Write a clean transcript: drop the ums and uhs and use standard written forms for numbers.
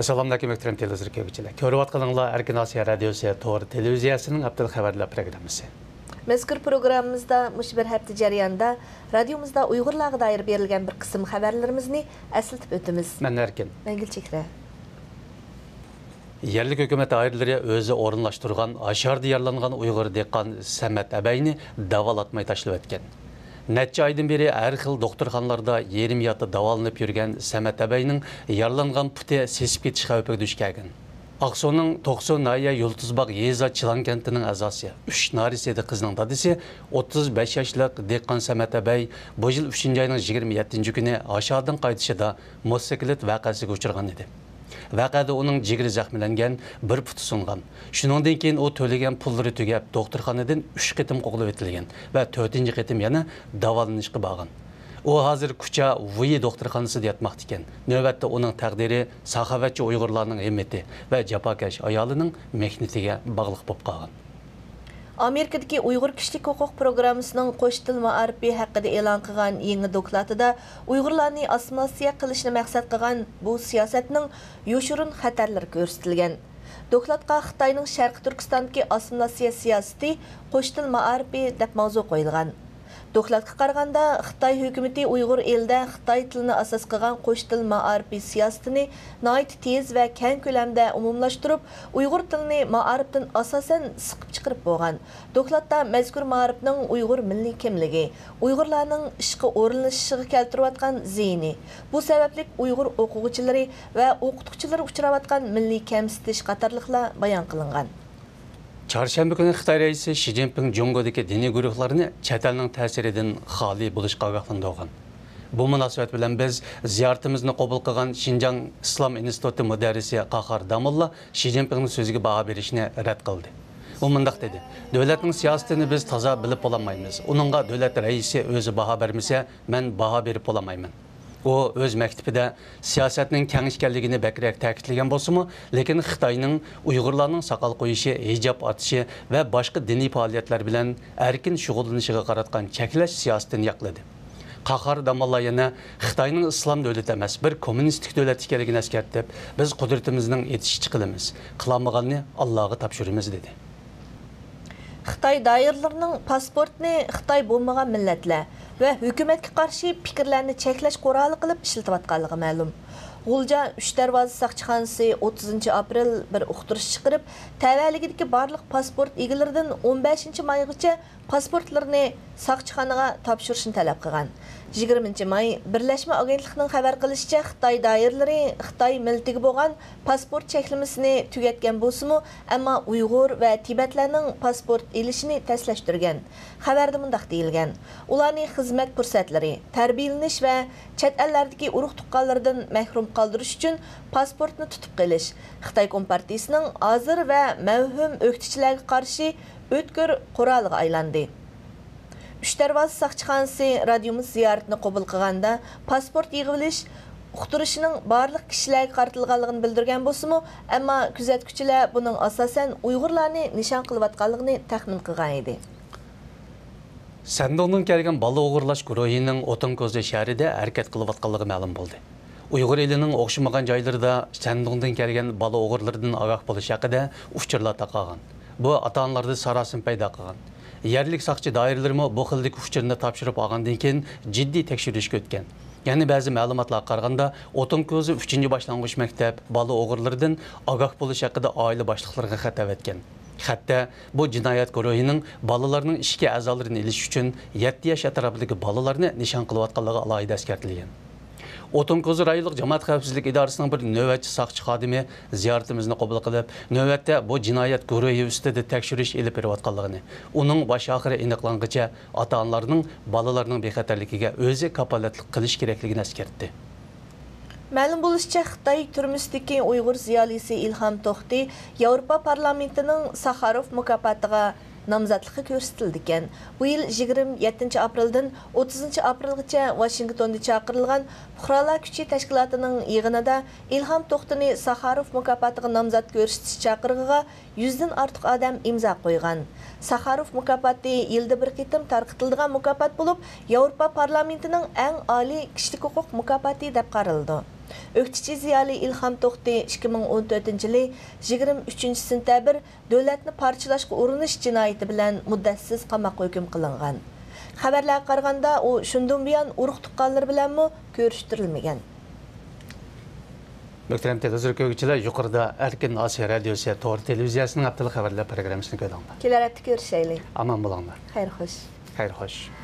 Assalamualaikum muhtaram televizorchilar. Ko'rayotganinglar Erkin Osiyo radiosi to'g'ri televiziyasining haftal xabarlar programmasi. Mazkur programmamizda mush bir hafta jarayonida radiomizda Uyg'urlarga doir berilgan bir qism xabarlarimizni eslatib o'tamiz. Men Erkin. Men Gulchehra. Yerlik hökumət ayrıları özü orunlaştırgan, aşar diyarlanğan Uyghur dehqan Samet Əbəyni davalatmay taşlab etken. Neçə aydan beri hər xil doktorxanalarda yerim yatı davalanıp yürgen Samet Əbəynin yarlanğan puti sesip ketiş xavfiga düşkəgin. Aqsu'nun 90 naya Yultuzbaq Yeza Çılan kentinin azası. 3 narisiydi qızının dadısı 35 yaşlıq dehqan Samet Əbəy bu yıl 3. ayının 27. günü aşağıdan qaytışıda motosiklet vaqasiga uçurgan idi. Vaqada onun jigiri zahmilangan, bir puti sungan. Shuningdan keyin u to'lagan pullari tugab, doktorxonadan 3 qitim qo'g'lab etilgan va 4-qitim yana davolanishga borgan. U hozir Kucha Vuyi doktorxonasida yotmoqda ekan. Navbatda uning taqdiri saxovatchi Uyg'urlarning himmati va jafokash ayolining mehnatiga bog'liq bo'lib qolgan. Amerikadagi Uyg'ur kishilik huquq programmasining qo'shtil ma'arifi haqida e'lon qilgan yangi dokladida Uyg'urlarni assimilyatsiya qilishni maqsad qilgan bu siyosatning yo'shirin xatarlari ko'rsatilgan. Dokladga Xitoyning Sharqi Turkistondagi assimilyatsiya siyosati qo'shtil ma'arifi deb mavzu qo'yilgan. Dokladga qaraganda Xitoy hukumati Uyg'ur elida Xitoy tilini asos qilgan qo'shtil ma'arifi siyosatini nihoyat tez va keng ko'lamda umumlashtirib, Uyg'ur tilini ma'arifdan asosan siqib chiqarib bo'lgan. Dokladda mazkur ma'arifning Uyg'ur milliy kimligi, Uyg'urlarning ishga o'rinlashishiga keltirayotgan ziyni, bu sababli Uyg'ur o'quvchilari va o'qituvchilar uchrayotgan milliy kamsitish qatorliqlar bayon qilingan. Çarşamba günü Xitoy raisi Xi Jinping Jungodagi diniy guruhlarni chet elning ta'siridan xoli bo'lishga ogohlantirgan. Bu munosabat bilan biz ziyoratimizni qabul qilgan Xinjiang Islom instituti mudarrisi Qahar Damulla Xi Jinpingning so'ziga baho berishni rad qildi. U mundaq dedi: "Davlatning siyosatini biz toza bilib olmaymiz. Uningga davlat raisi o'zi baho bermasa, men baho berib olmayman." O öz məktubida siyasətinin keng ekanligini bəkirək ta'kidlagan bolsa-mu, lekin Xitoyning Uyg'urlarning soqol qo'yishi, hijab atishi va boshqa diniy faoliyatlar bilan erkin shug'ullanishiga qaratgan cheklash siyosatini yoqladi. Qahar Damulla yana Xitoyning islom davlati emas, bir kommunistik davlat ekanligini eskartib, biz qudratimizning yetishini qilamiz, qilolmaganni Allohga topshiramiz dedi. Xitoy doiralarining pasportni Xitoy bo'lmagan millatlar va hukumatga qarshi fikrlarni cheklash quroli qilib ishlatayotganligi ma'lum. G'ulja 3 darvoza saqchixonasi 30 aprel bir uqtirish chiqarib, tavalligidagi barliq pasport egalaridan 15 maygacha pasportlarini saqchixonaga topshirishni talab qilgan. 20 may Birlashma agentlikning xabar qilishicha, Xitoy doiralari Xitoy millatiga bo'lgan pasport cheklamasini tugatgan bo'lsa-mu, ammo Uyg'ur va Tibetlarning pasport elishini taslashtirgan. Xabarda mundaq deyilgan: ularning xizmat fursatlari, tarbiyalanish va chet ellardagi urug' tuqqanlardan mahrum qoldirish uchun pasportni tutib qilish Xitoy Kompartiyasining hozir va mavhum o'qituvchilarga qarshi o'tkir quroliga aylandi. 3 darvoza saqchixonasi radiomiz ziyoratini qabul qilganda pasport yig'ilish uqtirishining barliq kishilarga qaratilganligini bildirgan bo'lsa-mu, ammo kuzatuvchilar buning asosan Uyg'urlarni nishon qilayotganligini taxmin qilgan edi. Sandongdan kelgan bola o'g'irlash guruhining O'tinko'zi shahrida harakat qilayotganligi ma'lum bo'ldi. Uyg'ur elining o'xshamagan joylarida Sandongdan kelgan bola o'g'irlaridan ogoh bo'lish haqida uchurlar taqalgan. Bu ota-onalarda sarosin paydo qilgan. Yerlik saqchi doiralarimi bu xildagi uchurni topshirib olgandan keyin jiddiy tekshirishga o'tgan. Ya'ni ba'zi ma'lumotlarga qaraganda O'tinko'zi 3-boshlang'ich maktab bola o'g'irlaridan ogoh bo'lish haqida oila boshliqlariga xat etgan. Xatda bu jinoyat guruhining bolalarning ishga a'zolarini ilish uchun 7 yosh atrofidagi bolalarni nishon qilayotganligi alohida eskartilgan. O'tinko'zi rayonlik jamoat xavfsizlik idorasining bir navbatchi saqchi xodimi ziyoratimizni qabul qilib, navbatda bu jinoyat guruhi ustida tekshirish olib berayotganligini, uning bosh oxiri aniqlanguncha ota-onalarning bolalarning bexatarligiga o'zi kapolatlik qilish kerakligini eskartdi. Ma'lum bo'lishicha, Xitoy turmushdagi Uyg'ur ziyolisi Ilhom To'xti Yevropa parlamentining Sakharov mukofotiga nomzodligi ko'rsatildi ekan. Bu yil 27 apreldan 30 aprelgacha Washingtonda chaqirilgan Fuqarolar kuchi tashkilotining yig'inida Ilhom To'xtini Sakharov mukofotiga nomzod ko'rsatish chaqirig'iga 100 dan ortiq odam imzo qo'ygan. Sakharov mukofoti yilda bir qitim tarqatiladigan mukofot bo'lib, Yevropa parlamentining eng oliy kishilik huquq mukofoti deb qaraldi. Öktiçi ziyali İlham To'xti 2014-yili 23 sentabr davlatni parchalashga urinish jinoyati bilan muddatsiz qamoqqa hukm qilingan. Xabarlarga qaraganda u shundan buyon urug' tuqqanlar bilanmi ko'rishtirilmagan. Muhtaram televizor ko'ruvchilar, yuqorida Erkin Osiyo radiosi to'g'ri televiziyasining haftalik xabarlar programmasini ko'rdinglar. Kelar hafta ko'rishaylik. Aman bo'linglar. Xayr xo'sh. Xayr xo'sh.